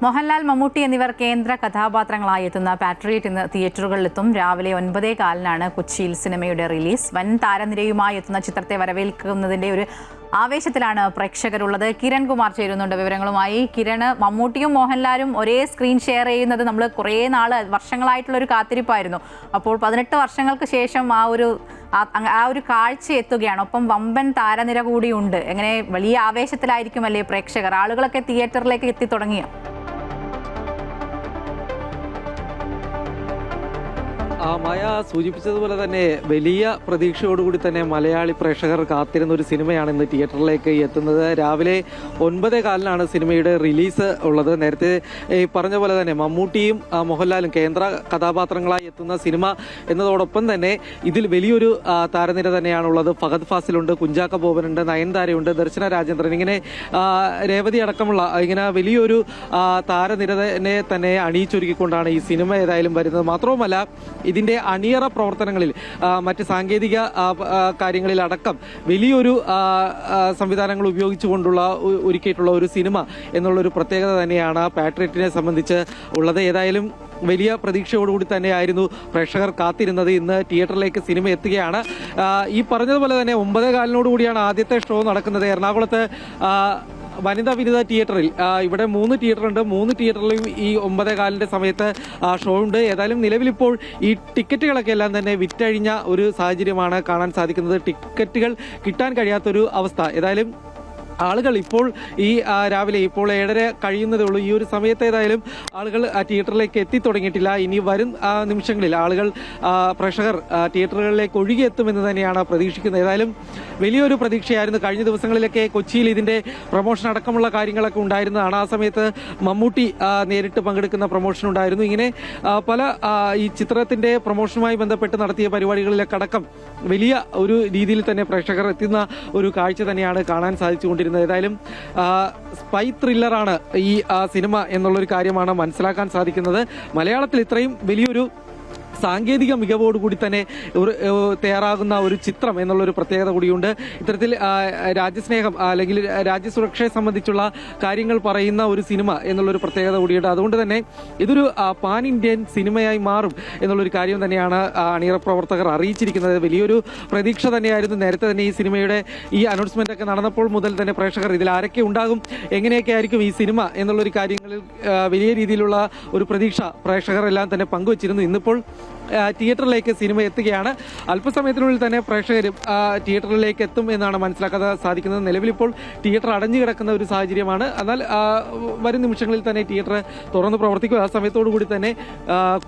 മോഹൻലാൽ, മമ്മൂട്ടി എന്നിവർ കേന്ദ്ര കഥാപാത്രങ്ങളായി എത്തുന്ന പാട്രിയറ്റ് ഇന്ന് തിയേറ്ററുകളിലെത്തും. രാവിലെ 9:15 കൊച്ചിയിൽ സിനിമയുടെ റിലീസ്. വൻ താരനിരയുമായി എത്തുന്ന ചിത്രത്തെ വരവേൽക്കുന്നതിന്റെ ഒരു ആവേശത്തിലാണ് പ്രേക്ഷകരുള്ളത്. കിരൺ കുമാർ ചേരുന്നുണ്ട് വിവരങ്ങളുമായി. കിരണ്, മമ്മൂട്ടിയും മോഹൻലാലും ഒരേ സ്ക്രീൻ ഷെയർ ചെയ്യുന്നത് നമ്മൾ കുറേ വർഷങ്ങളായിട്ടുള്ളൊരു കാത്തിരിപ്പായിരുന്നു. അപ്പോൾ 18 വർഷങ്ങൾക്ക് ശേഷം ആ ഒരു കാഴ്ച എത്തുകയാണ്. ഒപ്പം വമ്പൻ താരനിര കൂടിയുണ്ട്. എങ്ങനെ വലിയ ആവേശത്തിലായിരിക്കും അല്ലേ പ്രേക്ഷകർ? ആളുകളൊക്കെ തിയേറ്ററിലേക്ക് എത്തി തുടങ്ങിയോ? മായ സൂചിപ്പിച്ചതുപോലെ തന്നെ വലിയ പ്രതീക്ഷയോടുകൂടി തന്നെ മലയാളി പ്രേക്ഷകർ കാത്തിരുന്ന ഒരു സിനിമയാണ് ഇന്ന് തിയേറ്ററിലേക്ക് എത്തുന്നത്. രാവിലെ 9:15 സിനിമയുടെ റിലീസ് ഉള്ളത്. നേരത്തെ പറഞ്ഞ പോലെ തന്നെ മമ്മൂട്ടിയും മോഹൻലാലും കേന്ദ്ര കഥാപാത്രങ്ങളായി എത്തുന്ന സിനിമ എന്നതോടൊപ്പം തന്നെ ഇതിൽ വലിയൊരു താരനിര തന്നെയാണുള്ളത്. ഫഹദ് ഫാസിലുണ്ട്, കുഞ്ചാക്ക ബോബനുണ്ട്, നയൻതാരയുണ്ട്, ദർശന രാജേന്ദ്രൻ, ഇങ്ങനെ രേവതി അടക്കമുള്ള ഇങ്ങനെ വലിയൊരു താരനിരനെ തന്നെ അണിയിച്ചൊരുക്കിക്കൊണ്ടാണ് ഈ സിനിമ ഏതായാലും വരുന്നത്. മാത്രവുമല്ല ഇതിന്റെ അണിയറ പ്രവർത്തനങ്ങളിൽ മറ്റ് സാങ്കേതിക കാര്യങ്ങളിൽ അടക്കം വലിയൊരു സംവിധാനങ്ങൾ ഉപയോഗിച്ചുകൊണ്ടുള്ള ഒരുക്കിയിട്ടുള്ള ഒരു സിനിമ എന്നുള്ളൊരു പ്രത്യേകത തന്നെയാണ് പാട്രിയറ്റിനെ സംബന്ധിച്ച് ഉള്ളത്. ഏതായാലും വലിയ പ്രതീക്ഷയോടുകൂടി തന്നെയായിരുന്നു പ്രേക്ഷകർ കാത്തിരുന്നത്. ഇന്ന് തിയേറ്ററിലേക്ക് സിനിമ എത്തുകയാണ്. ഈ പറഞ്ഞതുപോലെ തന്നെ 9:15 കൂടിയാണ് ആദ്യത്തെ ഷോ നടക്കുന്നത്. എറണാകുളത്ത് വനിതാ വിനിത തിയേറ്ററിൽ ഇവിടെ 3 തിയേറ്ററുണ്ട്. 3 തിയേറ്ററിലും ഈ 9:15 സമയത്ത് ഷോ ഉണ്ട്. ഏതായാലും നിലവിലിപ്പോൾ ഈ ടിക്കറ്റുകളൊക്കെ എല്ലാം തന്നെ വിറ്റഴിഞ്ഞ ഒരു സാഹചര്യമാണ് കാണാൻ സാധിക്കുന്നത്. ടിക്കറ്റുകൾ കിട്ടാൻ കഴിയാത്തൊരു അവസ്ഥ. ഏതായാലും ആളുകൾ ഇപ്പോൾ ഈ രാവിലെ ഇപ്പോൾ 7:30 കഴിയുന്നതേ ഉള്ളൂ. ഈ ഒരു സമയത്ത് ഏതായാലും ആളുകൾ തിയേറ്ററിലേക്ക് എത്തിത്തുടങ്ങിയിട്ടില്ല. ഇനി വരും നിമിഷങ്ങളിൽ ആളുകൾ പ്രേക്ഷകർ തിയേറ്ററുകളിലേക്ക് ഒഴുകിയെത്തുമെന്ന് തന്നെയാണ് പ്രതീക്ഷിക്കുന്നത്. ഏതായാലും വലിയൊരു പ്രതീക്ഷയായിരുന്നു. കഴിഞ്ഞ ദിവസങ്ങളിലൊക്കെ കൊച്ചിയിൽ ഇതിന്റെ പ്രൊമോഷൻ അടക്കമുള്ള കാര്യങ്ങളൊക്കെ ഉണ്ടായിരുന്നതാണ്. ആ സമയത്ത് മമ്മൂട്ടി നേരിട്ട് പങ്കെടുക്കുന്ന പ്രൊമോഷൻ ഉണ്ടായിരുന്നു. ഇങ്ങനെ പല ഈ ചിത്രത്തിന്റെ പ്രൊമോഷനുമായി ബന്ധപ്പെട്ട് നടത്തിയ പരിപാടികളിലൊക്കെ അടക്കം വലിയ ഒരു രീതിയിൽ തന്നെ പ്രേക്ഷകർ എത്തുന്ന ഒരു കാഴ്ച തന്നെയാണ് കാണാൻ സാധിച്ചുകൊണ്ടിരിക്കുന്നത്. ഏതായാലും സ്പൈ ത്രില്ലറാണ് ഈ സിനിമ എന്നുള്ളൊരു കാര്യമാണ് മനസ്സിലാക്കാൻ സാധിക്കുന്നത്. മലയാളത്തിൽ ഇത്രയും വലിയൊരു സാങ്കേതിക മികവോടുകൂടി തന്നെ തയ്യാറാകുന്ന ഒരു ചിത്രം എന്നുള്ളൊരു പ്രത്യേകത കൂടിയുണ്ട്. ഇത്തരത്തിൽ രാജ്യസ്നേഹം അല്ലെങ്കിൽ രാജ്യസുരക്ഷയെ സംബന്ധിച്ചുള്ള കാര്യങ്ങൾ പറയുന്ന ഒരു സിനിമ എന്നുള്ളൊരു പ്രത്യേകത കൂടിയുണ്ട്. അതുകൊണ്ട് തന്നെ ഇതൊരു പാൻ ഇന്ത്യൻ സിനിമയായി മാറും എന്നുള്ളൊരു കാര്യം തന്നെയാണ് അണിയറ പ്രവർത്തകർ അറിയിച്ചിരിക്കുന്നത്. വലിയൊരു പ്രതീക്ഷ തന്നെയായിരുന്നു. നേരത്തെ തന്നെ ഈ സിനിമയുടെ ഈ അനൗൺസ്മെന്റ് ഒക്കെ നടന്നപ്പോൾ മുതൽ തന്നെ പ്രേക്ഷകർ ഇതിൽ ആരൊക്കെ ഉണ്ടാകും, എങ്ങനെയൊക്കെ ആയിരിക്കും ഈ സിനിമ എന്നുള്ളൊരു കാര്യങ്ങളിൽ വലിയ രീതിയിലുള്ള ഒരു പ്രതീക്ഷ പ്രേക്ഷകർ എല്ലാം തന്നെ പങ്കുവച്ചിരുന്നു. ഇന്നിപ്പോൾ തിയേറ്ററിലേക്ക് സിനിമ എത്തുകയാണ്. അല്പസമയത്തിനുള്ളിൽ തന്നെ പ്രേക്ഷകർ തിയേറ്ററിലേക്ക് എത്തും എന്നാണ് മനസ്സിലാക്കാൻ സാധിക്കുന്നത്. നിലവിലിപ്പോൾ തിയേറ്റർ അടഞ്ഞു കിടക്കുന്ന ഒരു സാഹചര്യമാണ്. എന്നാൽ വരും നിമിഷങ്ങളിൽ തന്നെ തിയേറ്റർ തുറന്ന് പ്രവർത്തിക്കും. ആ സമയത്തോടു കൂടി തന്നെ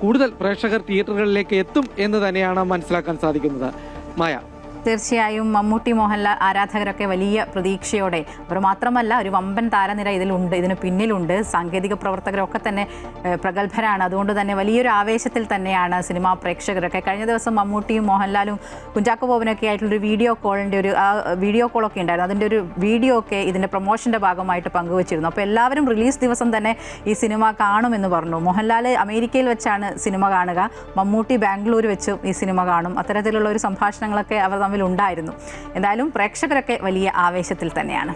കൂടുതൽ പ്രേക്ഷകർ തിയേറ്ററുകളിലേക്ക് എത്തും എന്ന് തന്നെയാണ് മനസ്സിലാക്കാൻ സാധിക്കുന്നത്. മായ, തീർച്ചയായും മമ്മൂട്ടി, മോഹൻലാൽ ആരാധകരൊക്കെ വലിയ പ്രതീക്ഷയോടെ, അവർ മാത്രമല്ല ഒരു വമ്പൻ താരനിര ഇതിലുണ്ട്, ഇതിന് പിന്നിലുണ്ട്. സാങ്കേതിക പ്രവർത്തകരൊക്കെ തന്നെ പ്രഗത്ഭരാണ്. അതുകൊണ്ട് തന്നെ വലിയൊരു ആവേശത്തിൽ തന്നെയാണ് സിനിമാ പ്രേക്ഷകരൊക്കെ. കഴിഞ്ഞ ദിവസം മമ്മൂട്ടിയും മോഹൻലാലും കുഞ്ചാക്കോ ബോബനൊക്കെ ആയിട്ടുള്ളൊരു വീഡിയോ കോളൊക്കെ ഉണ്ടായിരുന്നു. അതിൻ്റെ ഒരു വീഡിയോ ഒക്കെ ഇതിൻ്റെ പ്രൊമോഷൻ്റെ ഭാഗമായിട്ട് പങ്കുവച്ചിരുന്നു. അപ്പോൾ എല്ലാവരും റിലീസ് ദിവസം തന്നെ ഈ സിനിമ കാണുമെന്ന് പറഞ്ഞു. മോഹൻലാൽ അമേരിക്കയിൽ വെച്ചാണ് സിനിമ കാണുക, മമ്മൂട്ടി ബാംഗ്ലൂർ വെച്ച് ഈ സിനിമ കാണും. അത്തരത്തിലുള്ള ഒരു സംഭാഷണങ്ങളൊക്കെ അവർ തമ്മിൽ ഉണ്ടായിരുന്നു. എന്തായാലും പ്രേക്ഷകരൊക്കെ വലിയ ആവേശത്തിൽ തന്നെയാണ്.